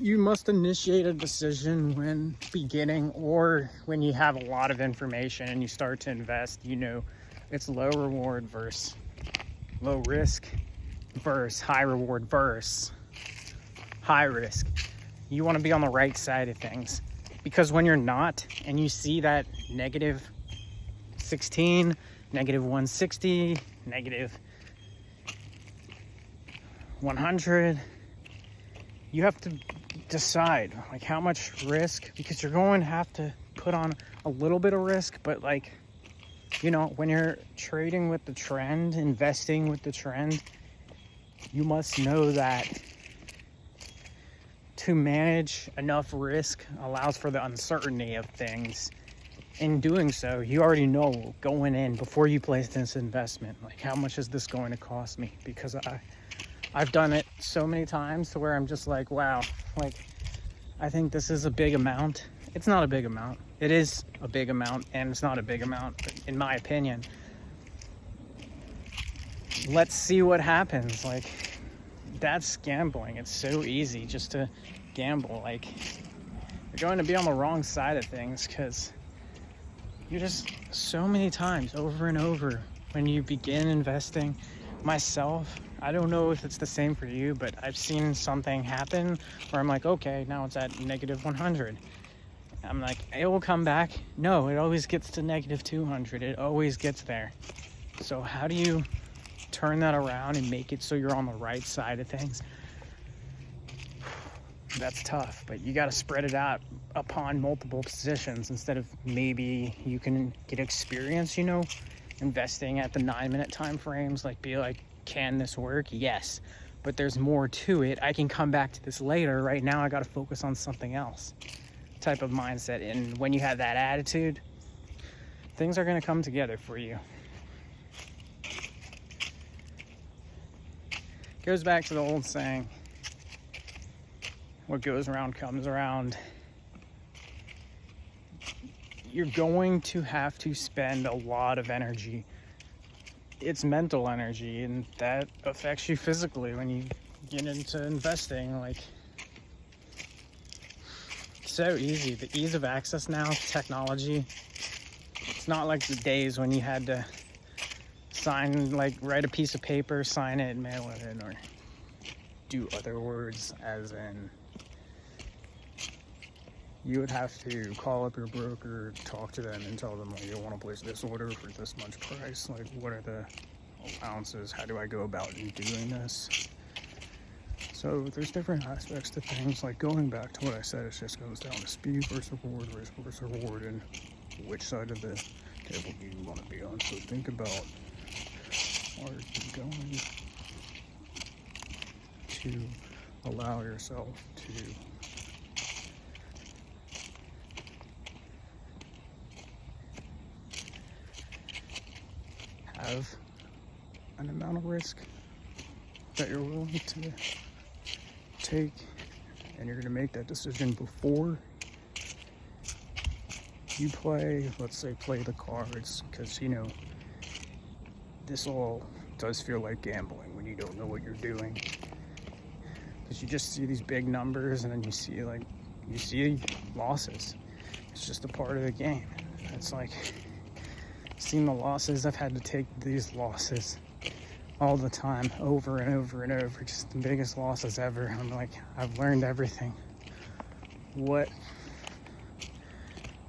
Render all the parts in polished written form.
You must initiate a decision when beginning or when you have a lot of information and you start to invest. You know, it's low reward versus low risk versus high reward versus high risk. You want to be on the right side of things, because when you're not and you see that negative 16, negative 160, negative 100, you have to decide like how much risk, because you're going to have to put on a little bit of risk. But like, you know, when you're trading with the trend, investing with the trend, you must know that to manage enough risk allows for the uncertainty of things. In doing so, you already know going in before you place this investment, like, how much is this going to cost me? Because I've done it so many times to where I'm just like, wow, like, I think this is a big amount. It's not a big amount. It is a big amount, and it's not a big amount, in my opinion. Let's see what happens. Like, that's gambling. It's so easy just to gamble. Like, you're going to be on the wrong side of things, because you're just so many times over and over when you begin investing. Myself, I don't know if it's the same for you, but I've seen something happen where I'm like, okay, now it's at negative 100. I'm like, it will come back. No, it always gets to negative 200. It always gets there. So how do you turn that around and make it so you're on the right side of things? That's tough, but you got to spread it out upon multiple positions instead of maybe you can get experience, you know, investing at the 9-minute time frames. Like, be like, can this work? Yes, but there's more to it. I can come back to this later. Right now I got to focus on something else type of mindset. And when you have that attitude, things are going to come together for you. Goes back to the old saying, what goes around comes around. You're going to have to spend a lot of energy. It's mental energy, and that affects you physically when you get into investing. Like, so easy. The ease of access now, technology. It's not like the days when you had to sign, like, write a piece of paper, sign it, mail it in, or do other words, as in you would have to call up your broker, talk to them, and tell them, like, you want to place this order for this much price. Like, what are the allowances? How do I go about doing this? So there's different aspects to things. Like, going back to what I said, it just goes down to speed versus reward, risk versus reward, and which side of the table do you want to be on. So think about, are you going to allow yourself to have an amount of risk that you're willing to take, and you're going to make that decision before you play, let's say, play the cards, because, you know, this all does feel like gambling when you don't know what you're doing, because you just see these big numbers and then you see losses. It's just a part of the game. It's like, seen the losses. I've had to take these losses all the time, over and over and over, just the biggest losses ever. I'm like, I've learned everything. What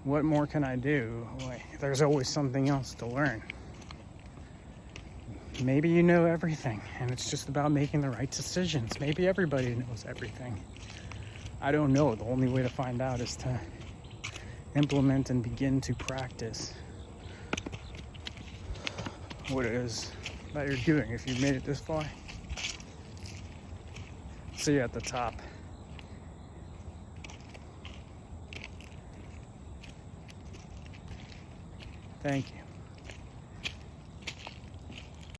more can I do? Like, there's always something else to learn. Maybe you know everything, and it's just about making the right decisions. Maybe everybody knows everything. I don't know. The only way to find out is to implement and begin to practice what it is that you're doing. If you've made it this far, see you at the top. Thank you.